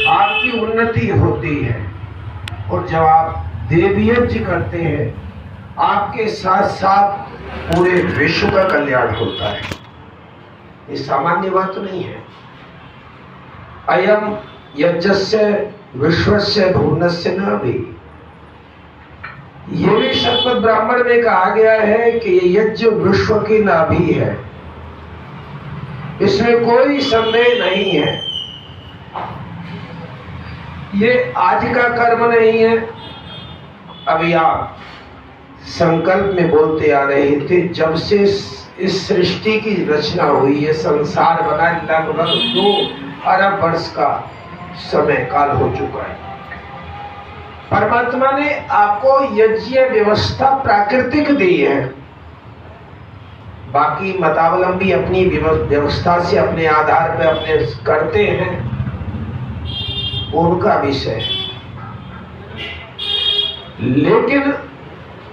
आपकी उन्नति होती है। और जब आप देवयज्ञ करते हैं, आपके साथ साथ पूरे विश्व का कल्याण होता है। ये सामान्य बात नहीं है। अयम यज्ञस्य विश्वस्य भुवनस्य नाभि। ये भी शतपथ ब्राह्मण में कहा गया है कि ये यज्ञ विश्व की नाभि है, इसमें कोई संदेह नहीं है। ये आज का कर्म नहीं है। अभी आप संकल्प में बोलते आ रहे थे, जब से इस सृष्टि की रचना हुई है, संसार बना, लगभग 2 अरब वर्ष का समय काल हो चुका है। परमात्मा ने आपको यज्ञ व्यवस्था प्राकृतिक दी है। बाकी मतावलंबी अपनी व्यवस्था से, अपने आधार पर अपने करते हैं, उनका विषय है। लेकिन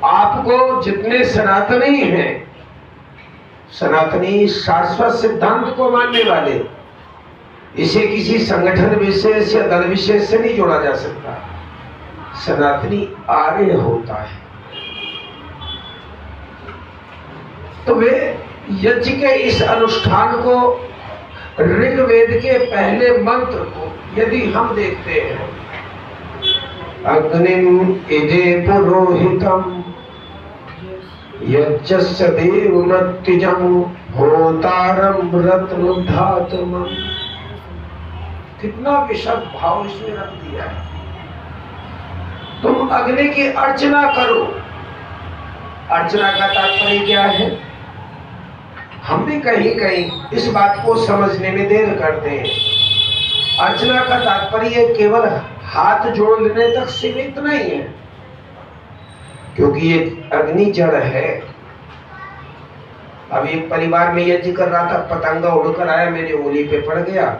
आपको जितने सनातनी हैं, सनातनी शाश्वत सिद्धांत को मानने वाले, इसे किसी संगठन विशेष या दल विशेष से नहीं जोड़ा जा सकता। सनातनी आर्य होता है। तो वे यज्ञ के इस अनुष्ठान को, ऋग्वेद के पहले मंत्र को यदि हम देखते हैं, अग्निम इदे पुरोहितम यज्ञस्य देवमृत्युजं होतारं रत्नोद्धातमं। कितना विशद भाव इसमें रख दिया है। तुम अग्नि की अर्चना करो। अर्चना का तात्पर्य क्या है? हम भी कहीं कहीं इस बात को समझने में देर करते हैं। अर्चना का तात्पर्य केवल हाथ जोड़ लेने तक सीमित नहीं है, क्योंकि ये अग्नि जड़ है। अब एक परिवार में यज्ञ कर रहा था, पतंगा उड़कर आया, मेरी उंगली पे पड़ गया,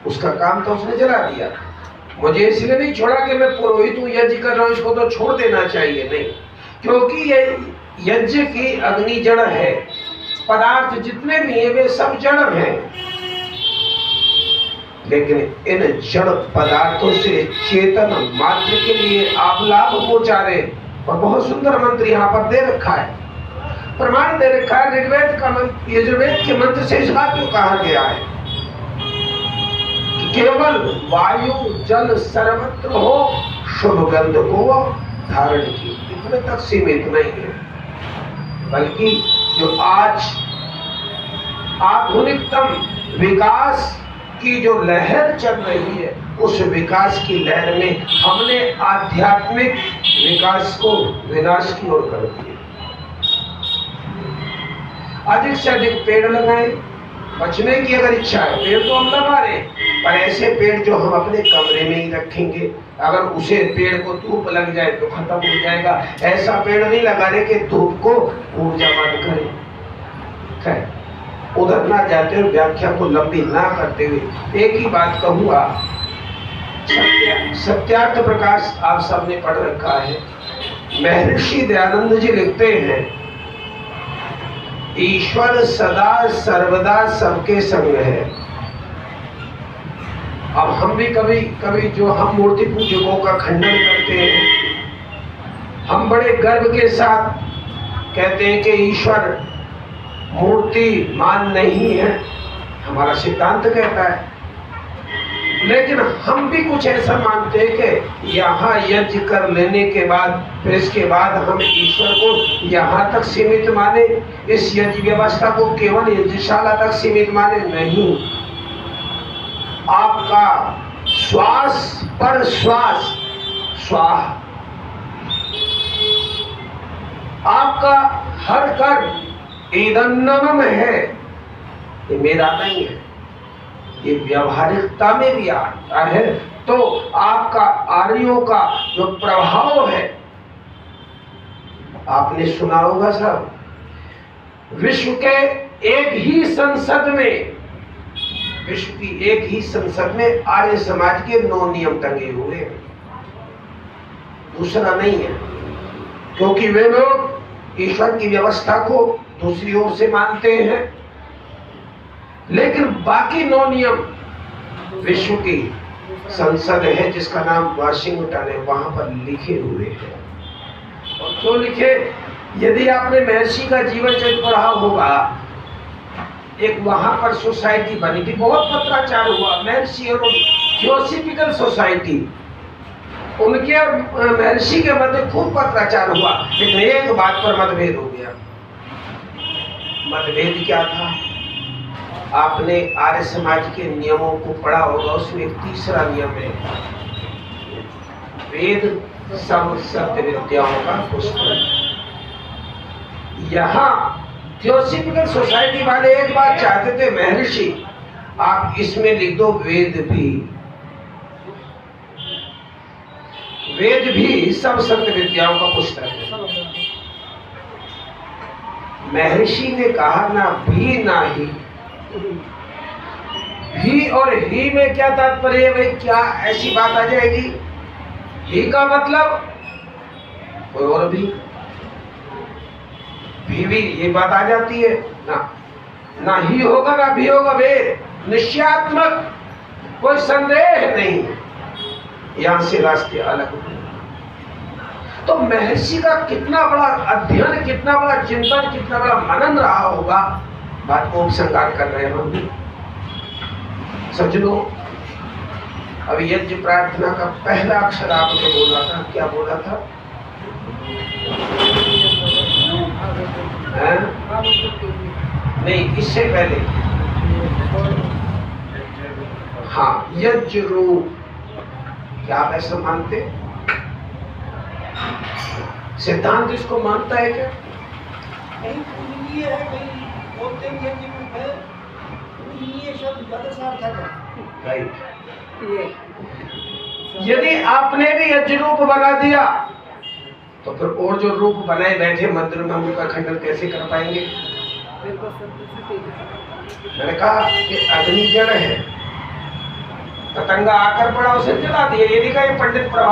उसका काम तो उसने जला दिया। मुझे इसलिए नहीं छोड़ा कि मैं पुरोहित हूँ, यज्ञ कर रहा हूँ, इसको तो छोड़ देना चाहिए, नहीं, क्योंकि ये यज्ञ की अग्नि जड़ है। पदार्थ जितने भी हैं वे सब जड़ हैं, लेकिन इन जड़ पदार्थों से चेतन मात्र के लिए आप लाभ पहुंचा रहे। और बहुत सुंदर मंत्र यहाँ पर दे रखा है, प्रमाण दे रखा है। ऋग्वेद का मंत्र, यजुर्वेद के मंत्र से इस बात को कहा गया है कि केवल वायु जल सर्वत्र हो, शुभ गंध को धारण की, इतने तक सीमित नहीं है। बल्कि जो आज आधुनिकतम विकास की जो लहर चल रही है, उस विकास की लहर में हमने आध्यात्मिक विकास को विनाश की ओर कर दिया। अधिक से अधिक पेड़ लगाएं। बचने की अगर इच्छा है, पेड़ तो हम लगा रहे हैं, पर ऐसे पेड़ जो हम अपने कमरे में ही रखेंगे, अगर उसे पेड़ को धूप लग जाए तो खत्म हो जाएगा। ऐसा पेड़ नहीं लगा रहे कि धूप को ऊर्जावान करे। उधर ना जाते हुए, व्याख्या को लंबी ना करते हुए एक ही बात कहूंगा। सत्यार्थ प्रकाश आप सबने पढ़ रखा है। महर्षि दयानंद जी लिखते हैं, ईश्वर सदा सर्वदा सबके संग है। अब हम भी कभी कभी जो हम मूर्ति पूजकों का खंडन करते हैं, हम बड़े गर्व के साथ कहते हैं कि ईश्वर मूर्ति मान नहीं है, हमारा सिद्धांत कहता है। लेकिन हम भी कुछ ऐसा मानते हैं कि यहाँ यज्ञ कर लेने के बाद, फिर इसके बाद हम ईश्वर को यहाँ तक सीमित माने, इस यज्ञ व्यवस्था को केवल यज्ञशाला तक सीमित माने। नहीं, आपका श्वास पर श्वास स्वाहा, आपका हर कर्म ईदन्नम है, ये मेरा नहीं है, ये व्यावहारिकता में भी आता है। तो आपका आर्यों का जो प्रभाव है, आपने सुना होगा सब, विश्व के एक ही संसद में, विश्व की एक ही संसद में आर्य समाज के 9 नियम टंगे हुए हैं, दूसरा नहीं है। क्योंकि वे लोग ईश्वर की व्यवस्था को दूसरी ओर से मानते हैं, लेकिन बाकी 9 नियम विश्व की संसद है जिसका नाम वाशिंगटन है, वहां पर लिखे हुए हैं। और क्यों लिखे? यदि आपने महर्षि का जीवन चरित्र पढ़ा होगा, एक वहां पर सोसाइटी बनी थी, बहुत पत्राचार हुआ महर्षि और थियोसॉफिकल सोसाइटी, उनके और महर्षि के मध्य खूब पत्राचार हुआ, लेकिन एक बात पर मतभेद हो गया। मतभेद क्या था? आपने आर्य समाज के नियमों को पढ़ा होगा, उसमें एक तीसरा नियम है, वेद सब सत्य विद्याओं का पुस्तक। यहाँ थियोसॉफिकल सोसाइटी वाले एक बात चाहते थे, महर्षि आप इसमें लिख दो वेद भी सब सत्य विद्याओं का पुस्तक है। महर्षि ने कहा ना भी ना ही और ही में क्या तात्पर्य है भाई? क्या ऐसी बात आ जाएगी? ही का मतलब कोई और भी ये बात आ जाती है ना ही होगा ना भी होगा, वे निश्चयात्मक, कोई संदेह नहीं, यहां से रास्ते अलग हो। तो महर्षि का कितना बड़ा अध्ययन, कितना बड़ा चिंतन, कितना बड़ा मनन रहा होगा, बात को उपसंहार कर रहे हैं हम। सज्जनों, अभी यज्ञ प्रार्थना का पहला अक्षर आपने बोला था, क्या बोला था? नहीं, इससे पहले हाँ, यज्ञ रूप, क्या आप ऐसा मानते? सिद्धांत इसको मानता है क्या? कहीं पूजनीय है, कहीं बोलते हैं यज्ञ रूप है, पूजनीय शब्द ज्यादा सार्थक है। राइट। यदि आपने भी यज्ञ रूप बना दिया तो फिर और जो रूप बनाए बैठे मंदिर में, उनका खंडन कैसे कर पाएंगे? मैंने कहा कि अग्नि जड़ है, पतंगा आकर पड़ा, उसे जला दिया। यदि का ये पंडित प्रभा